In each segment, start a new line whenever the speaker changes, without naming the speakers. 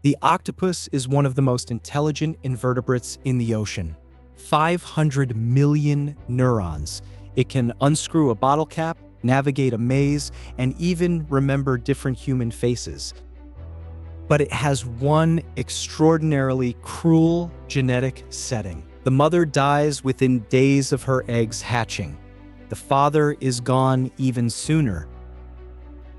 The octopus is one of the most intelligent invertebrates in the ocean. 500 million neurons. It can unscrew a bottle cap, navigate a maze, and even remember different human faces. But it has one extraordinarily cruel genetic setting. The mother dies within days of her eggs hatching. The father is gone even sooner.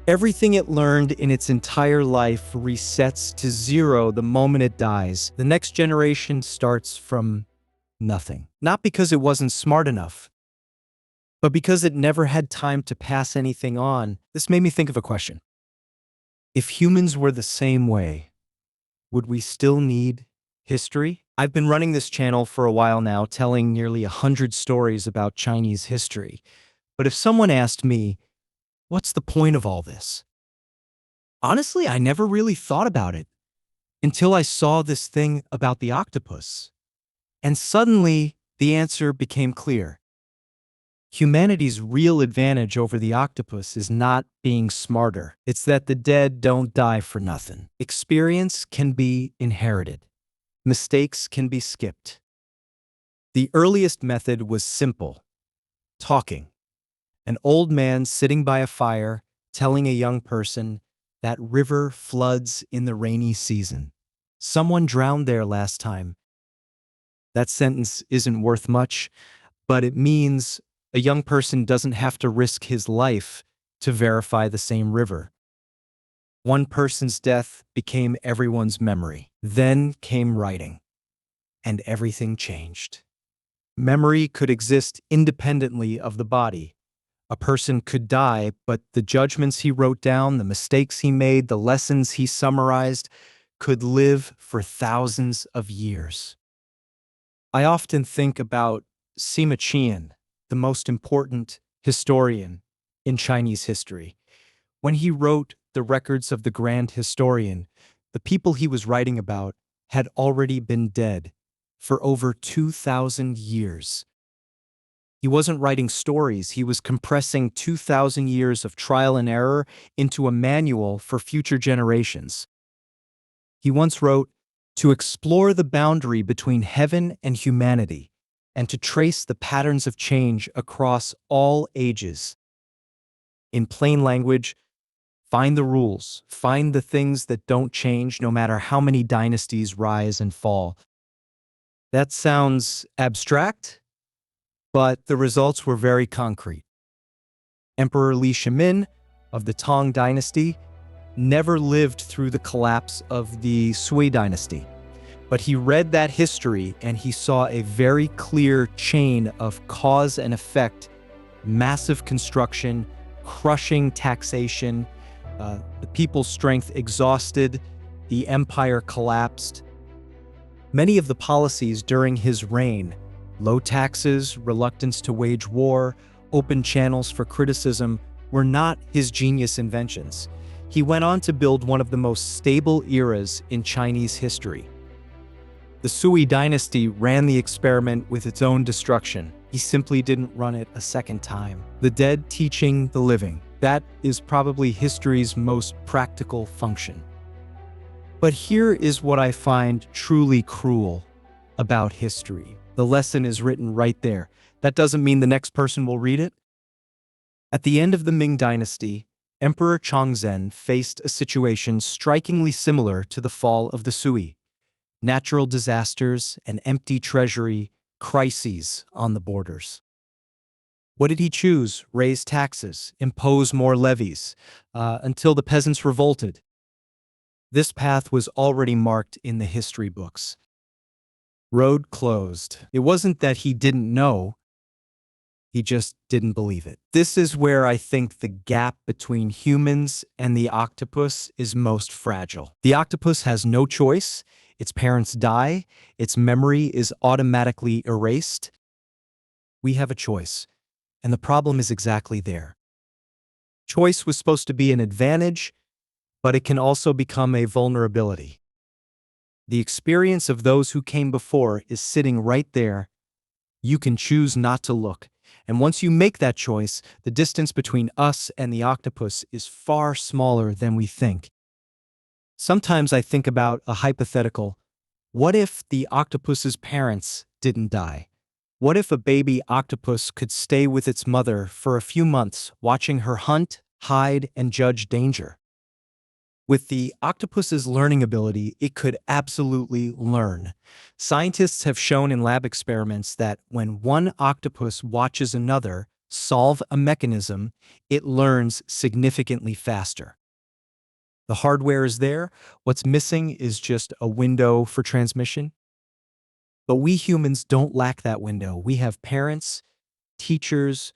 Everything it learned in its entire life resets to zero the moment it dies. The next generation starts from nothing. Not because it wasn't smart enough, but because it never had time to pass anything on. This made me think of a question. If humans were the same way, would we still need history? I've been running this channel for a while now, telling nearly 100 stories about Chinese history. But if someone asked me, what's the point of all this? Honestly, I never really thought about it until I saw this thing about the octopus. And suddenly, the answer became clear. Humanity's real advantage over the octopus is not being smarter. It's that the dead don't die for nothing. Experience can be inherited. Mistakes can be skipped. The earliest method was simple: talking. An old man sitting by a fire telling a young person, "That river floods in the rainy season. Someone drowned there last time." That sentence isn't worth much, but it means a young person doesn't have to risk his life to verify the same river. One person's death became everyone's memory. Then came writing, and everything changed. Memory could exist independently of the body. A person could die, but the judgments he wrote down, the mistakes he made, the lessons he summarized, could live for thousands of years. I often think about Sima Chien, the most important historian in Chinese history. When he wrote the records of the Grand Historian, the people he was writing about had already been dead for over 2,000 years. He wasn't writing stories, he was compressing 2,000 years of trial and error into a manual for future generations. He once wrote, "To explore the boundary between heaven and humanity, and to trace the patterns of change across all ages." In plain language, find the rules, find the things that don't change no matter how many dynasties rise and fall. That sounds abstract, but the results were very concrete. Emperor Shimin of the Tang Dynasty never lived through the collapse of the Sui Dynasty, but he read that history and he saw a very clear chain of cause and effect: massive construction, crushing taxation, the people's strength exhausted, the empire collapsed. Many of the policies during his reign, low taxes, reluctance to wage war, open channels for criticism, were not his genius inventions. He went on to build one of the most stable eras in Chinese history. The Sui Dynasty ran the experiment with its own destruction. He simply didn't run it a second time. The dead teaching the living. That is probably history's most practical function. But here is what I find truly cruel about history. The lesson is written right there. That doesn't mean the next person will read it. At the end of the Ming Dynasty, Emperor Chongzhen faced a situation strikingly similar to the fall of the Sui. Natural disasters, an empty treasury, crises on the borders. What did he choose? Raise taxes, impose more levies, until the peasants revolted. This path was already marked in the history books. Road closed. It wasn't that he didn't know, he just didn't believe it. This is where I think the gap between humans and the octopus is most fragile. The octopus has no choice. Its parents die. Its memory is automatically erased. We have a choice, and the problem is exactly there. Choice was supposed to be an advantage, but it can also become a vulnerability. The experience of those who came before is sitting right there. You can choose not to look. And once you make that choice, the distance between us and the octopus is far smaller than we think. Sometimes I think about a hypothetical. What if the octopus's parents didn't die? What if a baby octopus could stay with its mother for a few months, watching her hunt, hide, and judge danger? With the octopus's learning ability, it could absolutely learn. Scientists have shown in lab experiments that when one octopus watches another solve a mechanism, it learns significantly faster. The hardware is there. What's missing is just a window for transmission. But we humans don't lack that window. We have parents, teachers,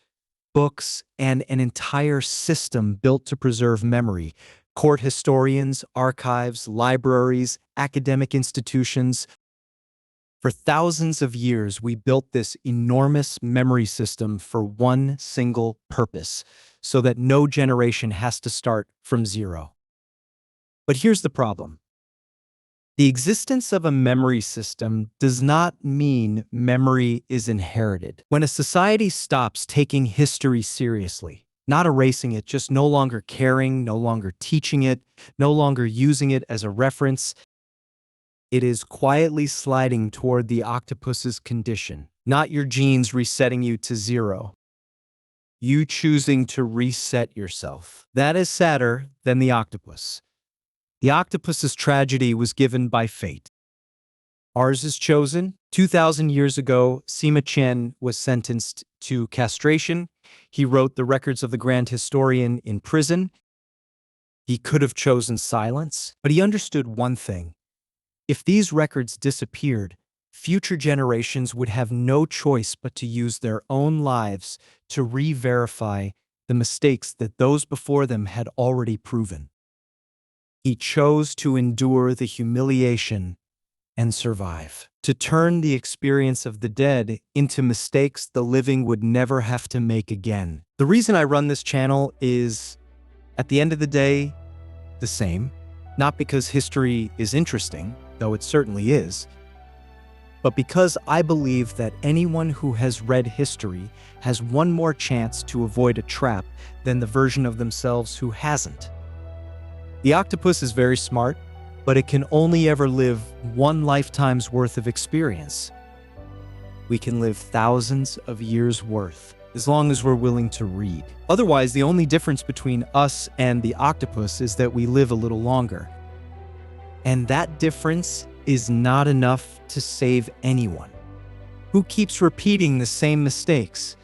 books, and an entire system built to preserve memory. Court historians, archives, libraries, academic institutions. For thousands of years, we built this enormous memory system for one single purpose, so that no generation has to start from zero. But here's the problem. The existence of a memory system does not mean memory is inherited. When a society stops taking history seriously, not erasing it, just no longer caring, no longer teaching it, no longer using it as a reference, it is quietly sliding toward the octopus's condition. Not your genes resetting you to zero. You choosing to reset yourself. That is sadder than the octopus. The octopus's tragedy was given by fate. Ours is chosen. 2,000 years ago, Sima Chien was sentenced to castration. He wrote the records of the grand historian in prison. He could have chosen silence, but he understood one thing. If these records disappeared, future generations would have no choice but to use their own lives to re-verify the mistakes that those before them had already proven. He chose to endure the humiliation and survive, to turn the experience of the dead into mistakes the living would never have to make again. The reason I run this channel is, at the end of the day, the same. Not because history is interesting, though it certainly is, but because I believe that anyone who has read history has one more chance to avoid a trap than the version of themselves who hasn't. The octopus is very smart, but it can only ever live one lifetime's worth of experience. We can live thousands of years' worth, as long as we're willing to read. Otherwise, the only difference between us and the octopus is that we live a little longer. And that difference is not enough to save anyone. Who keeps repeating the same mistakes?